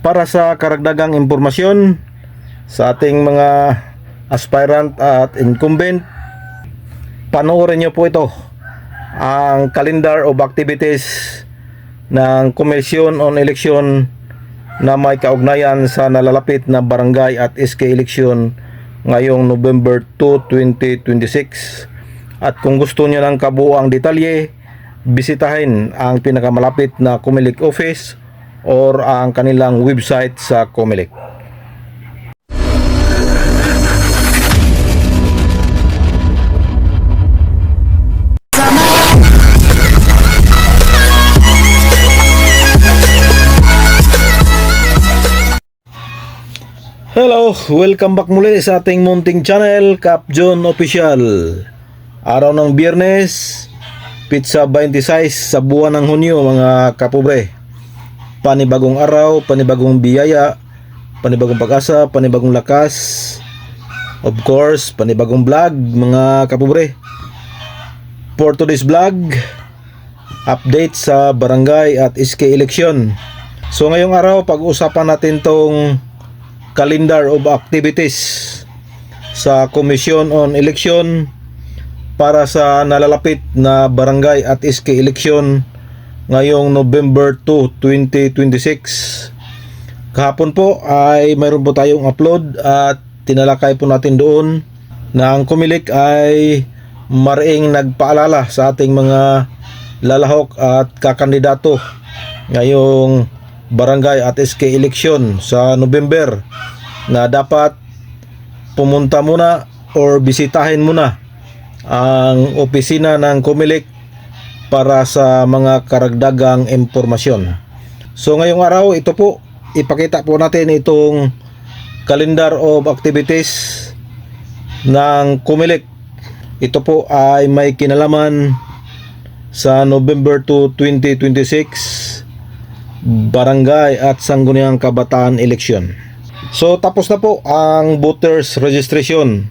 Para sa karagdagang impormasyon sa ating mga aspirant at incumbent, panoorin nyo po ito, ang calendar of activities ng Commission on Election na may kaugnayan sa nalalapit na barangay at SK election ngayong November 2, 2026. At kung gusto niyo ng kabuuang detalye, bisitahin ang pinakamalapit na COMELEC office or ang kanilang website sa COMELEC. Hello, welcome back muli sa ating munting channel, Cap John Official. Araw ng Biyernes, Pizza 26 sa buwan ng Hunyo, mga kapobre. Panibagong araw, panibagong biyaya, panibagong pag-asa, panibagong lakas. Of course, panibagong vlog, mga kapobre. For today's vlog, update sa barangay at SK election. So ngayong araw, pag-usapan natin tong calendar of activities sa Commission on Election para sa nalalapit na barangay at SK election ngayong November 2, 2026. Kahapon po ay mayroon po tayong upload at tinalakay po natin doon na ang COMELEC ay maring nagpaalala sa ating mga lalahok at kakandidato ngayong barangay at SK election sa November na dapat pumunta muna or bisitahin muna ang opisina ng COMELEC para sa mga karagdagang impormasyon. So ngayong araw, ito po, ipakita po natin itong calendar of activities ng COMELEC. Ito po ay may kinalaman sa November 2, 2026 barangay at sangguniang kabataan election. So tapos na po ang voters registration.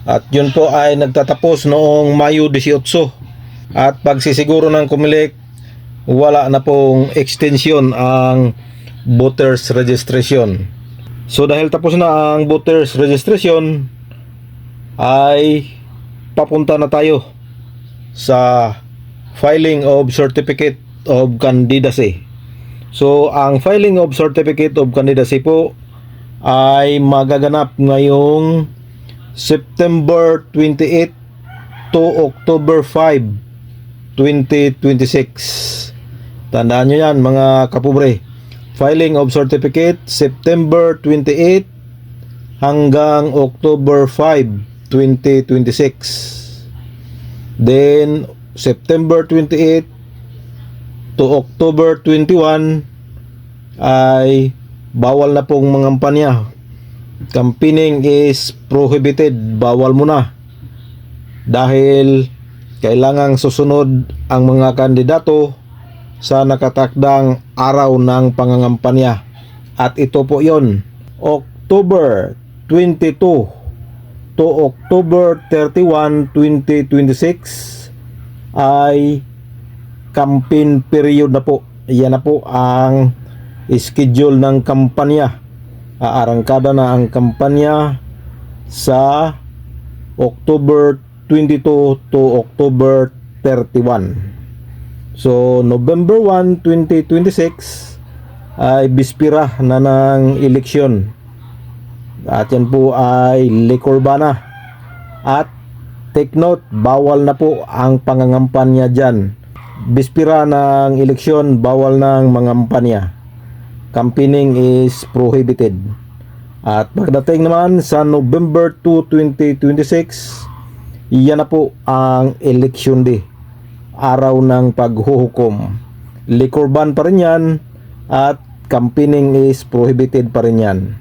At yun po ay nagtatapos noong Mayo 18. At pagsisiguro ng COMELEC, wala na pong extension ang voters registration. So dahil tapos na ang voters registration, ay papunta na tayo sa filing of certificate of candidacy. So ang filing of certificate of candidacy po ay magaganap ngayong September 28 to October 5, 2026. Tandaan nyo yan, mga kapobre. Filing of certificate September 28 hanggang October 5, 2026. Then September 28 to October 21 ay bawal na pong mangampanya. Campaigning is prohibited, bawal muna. Dahil kailangang susunod ang mga kandidato sa nakatakdang araw ng pangangampanya. At ito po yon, October 22 to October 31, 2026 ay campaign period na po. Yan na po ang schedule ng kampanya. Aarangkada na ang kampanya sa October 22 to October 31. So November 1, 2026 ay bispira na ng eleksyon. At yan po ay liquor ban na. At take note, bawal na po ang pangangampanya dyan. Bispira ng eleksyon, bawal ng mangampanya. Campaigning is prohibited. At pagdating naman sa November 2, 2026, yan na po ang election day, araw ng paghuhukom. Liquor ban pa rin yan at campaigning is prohibited pa rin yan.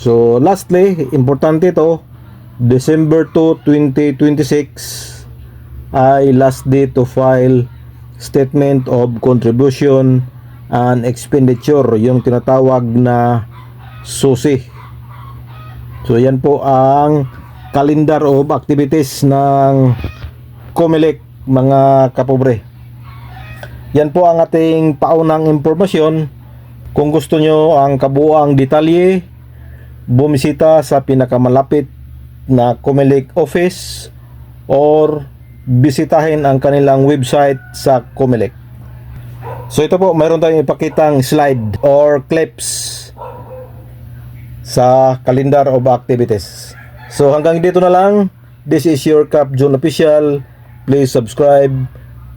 So lastly, importante ito, December 2, 2026 ay last day to file Statement of Contribution and Expenditure, yung tinatawag na SUSI. So yan po ang calendar of activities ng COMELEC, mga kapobre. Yan po ang ating paunang impormasyon Kung gusto nyo ang kabuuang detalye, bumisita sa pinakamalapit na COMELEC office or bisitahin ang kanilang website sa COMELEC. So ito po, mayroon tayong ipakitang slide or clips sa calendar of activities. So hanggang dito na lang. This is your Cap John Official. Please subscribe,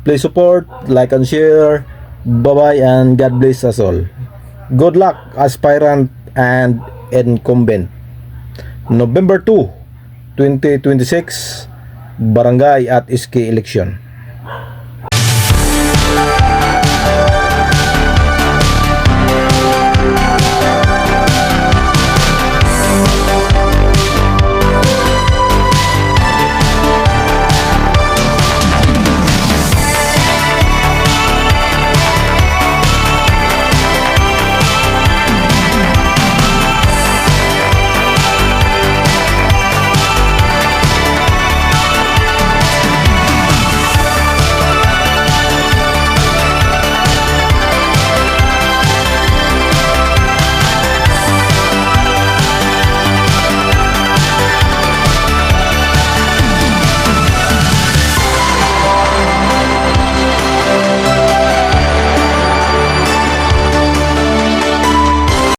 please support, like and share. Bye-bye and God bless us all. Good luck, aspirant and incumbent. November 2, 2026, Barangay at SK election.